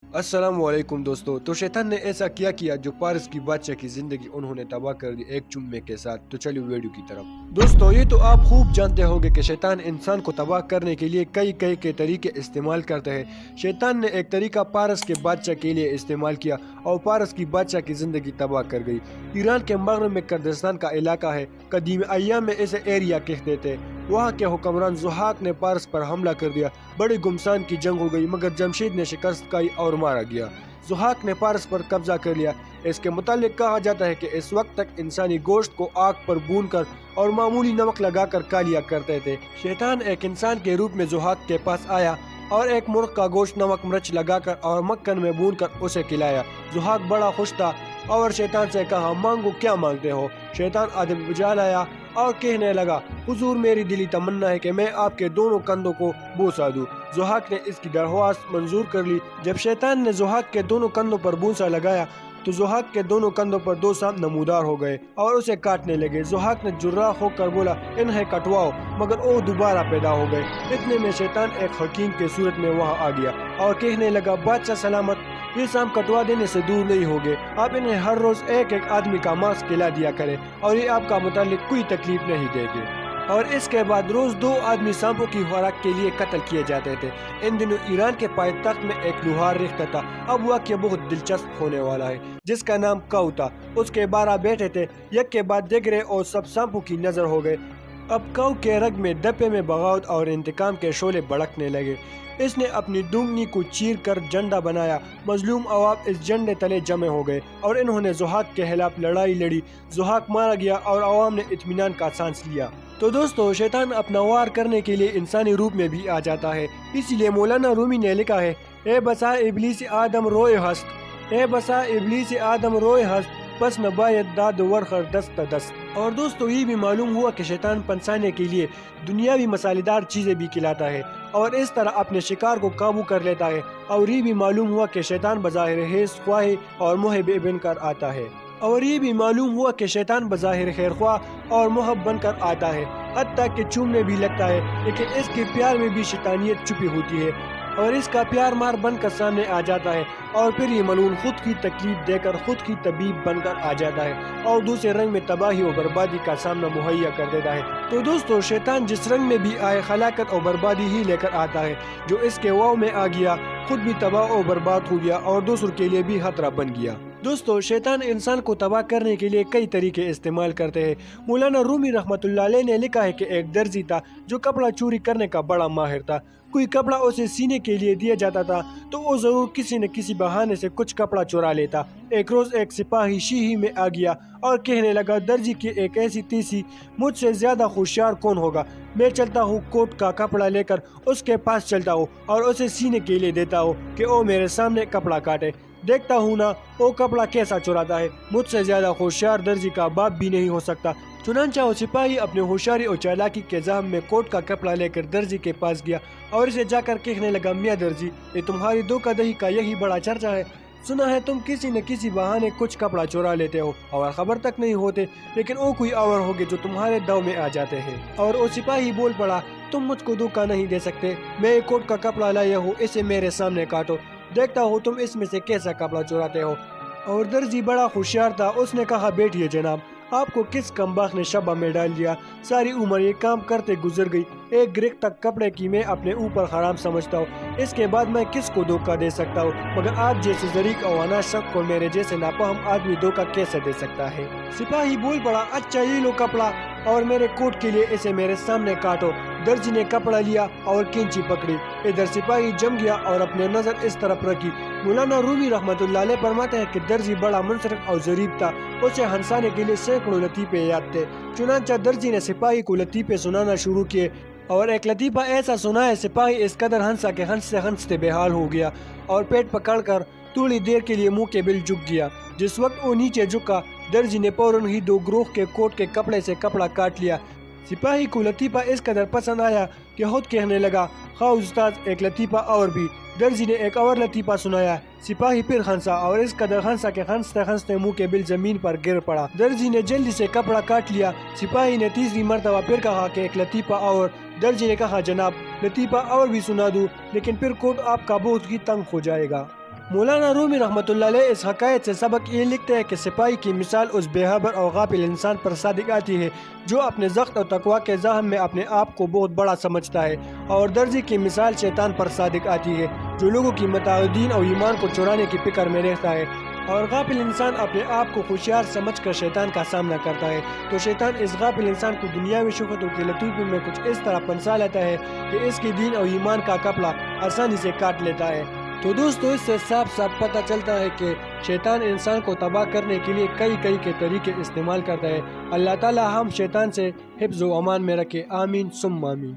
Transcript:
अस्सलाम वालेकुम दोस्तों। तो शैतान ने ऐसा किया जो पारस की बादशाह की जिंदगी उन्होंने तबाह कर दी एक चुम्मे के साथ। तो चलिए वीडियो की तरफ। दोस्तों ये तो आप खूब जानते होंगे कि शैतान इंसान को तबाह करने के लिए कई कई के तरीके इस्तेमाल करते हैं। शैतान ने एक तरीका पारस के बादशाह के लिए इस्तेमाल किया और पारस की बादशाह की जिंदगी तबाह कर गई। ईरान के मगरब में कर्दिस्तान का इलाका है, कदीम अय्याम में इसे एरिया कहते थे। वहाँ के हुक्मरान ज़ुहाक ने पारस पर हमला कर दिया। बड़ी गुमसान की जंग हो गई, मगर जमशेद ने शिकस्त खाई और मारा गया। ज़ुहाक ने पारस पर कब्जा कर लिया। इसके मुतालिक कहा जाता है कि इस वक्त तक इंसानी गोश्त को आग पर भून कर और मामूली नमक लगाकर खा लिया करते थे। शैतान एक इंसान के रूप में ज़ुहाक के पास आया और एक मुर्ग का गोश्त नमक मिर्च लगाकर और मक्खन में भून कर उसे खिलाया। ज़ुहाक बड़ा खुश था और शैतान से कहा, मांगो क्या मांगते हो। शैतान अदब बुझा लाया और कहने लगा, हुजूर मेरी दिली तमन्ना है कि मैं आपके दोनों कंधों को बूसा दूं। ज़ुहाक ने इसकी दरख्वास्त मंजूर कर ली। जब शैतान ने ज़ुहाक के दोनों कंधों पर बूसा लगाया तो ज़ुहाक के दोनों कंधों पर दो सांप नमूदार हो गए और उसे काटने लगे। ज़ुहाक ने जुर्राह होकर बोला, इन्हें कटवाओ, मगर वो दोबारा पैदा हो गए। इतने में शैतान एक हकीम के सूरत में वहाँ आ गया और कहने लगा, बादशाह सलामत, ये सांप कटवा देने से दूर नहीं होंगे। आप इन्हें हर रोज एक एक आदमी का मांस खिला दिया करें और ये आपका मुतालिक कोई तकलीफ नहीं देंगे। और इसके बाद रोज 2 आदमी सांपों की खुराक के लिए कत्ल किए जाते थे। इन दिनों ईरान के पायतख्त में एक लुहार रहता था। अब वाक़या बहुत दिलचस्प होने वाला है, जिसका नाम काऊ था। उसके 12 बेटे थे, एक के बाद दिगरे और सब सांपों की नजर हो गए। अब काऊ के रग में दपे में बगावत और इंतकाम के शोले भड़कने लगे। इसने अपनी दुंगनी को चीर कर झंडा बनाया। मजलूम अवाब इस झंडे तले जमे हो गए और इन्होंने ज़ुहाक के खिलाफ लड़ाई लड़ी। ज़ुहाक मारा गया और अवाम ने इत्मीनान का सांस लिया। तो दोस्तों, शैतान अपना वार करने के लिए इंसानी रूप में भी आ जाता है। इसीलिए मौलाना रूमी ने लिखा है, ए बसा इबलीस आदम रोए हस्त, ए बसा इबलीस आदम रोए हस्त, बस न बायत दाद वरखर दस्त दस्त। और दोस्तों, ये भी मालूम हुआ कि शैतान पंसाने के लिए दुनियावी मसालेदार चीज़ें भी खिलाता है और इस तरह अपने शिकार को काबू कर लेता है। और ये भी मालूम हुआ कि शैतान बज़ाहिर हेज़ ख्वाह और मुहिब बनकर आता है। और ये भी मालूम हुआ कि शैतान बज़ाहिर खैर ख्वाह और मुहब बनकर आता है, हत्ता कि चूमने भी लगता है, लेकिन इसके प्यार में भी शैतानियत छुपी होती है और इसका प्यार मार बनकर सामने आ जाता है। और फिर ये मलून खुद की तकलीफ देकर खुद की तबीब बनकर आ जाता है और दूसरे रंग में तबाही और बर्बादी का सामना मुहैया कर देता है। तो दोस्तों, शैतान जिस रंग में भी आए हलाकत और बर्बादी ही लेकर आता है। जो इसके वाव में आ गया खुद भी तबाह और बर्बाद हो गया और दूसरों के लिए भी खतरा बन गया। दोस्तों, शैतान इंसान को तबाह करने के लिए कई तरीके इस्तेमाल करते हैं। मौलाना रूमी रहमतुल्लाह अलैह ने लिखा है कि एक दर्जी था जो कपड़ा चोरी करने का बड़ा माहिर था। कोई कपड़ा उसे सीने के लिए दिया जाता था तो वो जरूर किसी न किसी बहाने से कुछ कपड़ा चुरा लेता। एक रोज एक सिपाही शीही में आ गया और कहने लगा, दर्जी की एक ऐसी तीसी, मुझसे ज्यादा होशियार कौन होगा। मैं चलता हूँ कोट का कपड़ा लेकर उसके पास चलता हूँ और उसे सीने के लिए देता हूँ कि वो मेरे सामने कपड़ा काटे। देखता हूँ ना वो कपड़ा कैसा चुराता है। मुझसे ज्यादा होशियार दर्जी का बाप भी नहीं हो सकता। चुनांचा वो सिपाही अपने होशियारी और चालाकी के ज़हम में कोट का कपड़ा लेकर दर्जी के पास गया और इसे जाकर कहने लगा, मियाँ दर्जी, ये तुम्हारी धोखाधड़ी का यही बड़ा चर्चा है। सुना है तुम किसी न किसी बहाने कुछ कपड़ा चुरा लेते हो और खबर तक नहीं होते, लेकिन वो कोई और होगे जो तुम्हारे दाव में आ जाते हैं। और वो सिपाही बोल पड़ा, तुम मुझको धोखा नहीं दे सकते। मैं एक कोट का कपड़ा लाया हूँ, इसे मेरे सामने काटो, देखता हूँ तुम इसमें से कैसा कपड़ा चुराते हो। और दर्जी बड़ा होशियार था। उसने कहा, बैठिए जनाब, आपको किस कमबख्त ने शबा में डाल दिया। सारी उम्र ये काम करते गुजर गई। एक गिरक तक कपड़े की मैं अपने ऊपर हराम समझता हूँ, इसके बाद मैं किसको धोखा दे सकता हूँ। मगर आप जैसे जरीक और अनाशक को मेरे जैसे नापहम आदमी धोखा कैसे दे सकता है। सिपाही बोल पड़ा, अच्छा ये लो कपड़ा और मेरे कोट के लिए इसे मेरे सामने काटो। दर्जी ने कपड़ा लिया और कैंची पकड़ी। इधर सिपाही जम गया और अपने नजर इस तरफ रखी। मौलाना रूमी रहमतुल्लाह अलैह फरमाते हैं कि दर्जी बड़ा मुनसरफ और जरीब था। उसे हंसाने के लिए सैकड़ों लतीफ़े याद थे। चुनांचा दर्जी ने सिपाही को लतीफ़े सुनाना शुरू किए और एक लतीफ़ा ऐसा सुनाया, सिपाही इस कदर हंसा कि हंसते हंसते बेहाल हो गया और पेट पकड़कर थोड़ी देर के लिए मुंह के बिल झुक गया। जिस वक्त वो नीचे झुका, दर्जी ने फौरन ही 2 ग्रोह के कोट के कपड़े से कपड़ा काट लिया। सिपाही को लतीफ़ा इस कदर पसंद आया कि खुद कहने लगा, हाँ उस्ताद, एक लतीफ़ा और भी। दर्जी ने एक और लतीफ़ा सुनाया। सिपाही फिर हंसा और इस कदर हंसा कि हंसते हंसते मुंह के बिल जमीन पर गिर पड़ा। दर्जी ने जल्दी से कपड़ा काट लिया। सिपाही ने तीसरी मर्तबा फिर कहा कि एक लतीफ़ा और। दर्जी ने कहा, जनाब, लतीफ़ा और भी सुना दूं, लेकिन फिर कोट आपका बहुत ही तंग हो जाएगा। مولانا رومی رحمۃ اللہ علیہ اس حکایت سے سبق یہ لکھتے ہیں کہ سپاہی کی مثال اس بے خبر اور غافل انسان پر صادق آتی ہے جو اپنے ضغط اور تقویٰ کے زحم میں اپنے آپ کو بہت بڑا سمجھتا ہے، اور درزی کی مثال شیطان پر صادق آتی ہے جو لوگوں کی متاع دین اور ایمان کو چرانے کی فکر میں رہتا ہے، اور غافل انسان اپنے آپ کو ہوشیار سمجھ کر شیطان کا سامنا کرتا ہے۔ تو شیطان اس غافل انسان کو دنیاوی شہرتوں کی لطیفی میں کچھ اس طرح پھنسا لیتا ہے کہ اس کی دین اور ایمان کا کپڑا آسانی سے کاٹ لیتا ہے۔ تو دوستو اس سے صاف صاف پتہ چلتا ہے کہ شیطان انسان کو تباہ کرنے کے لیے کئی کے طریقے استعمال کرتا ہے۔ اللہ تعالی ہم شیطان سے حفظ و امان میں رکھے، آمین ثم آمین۔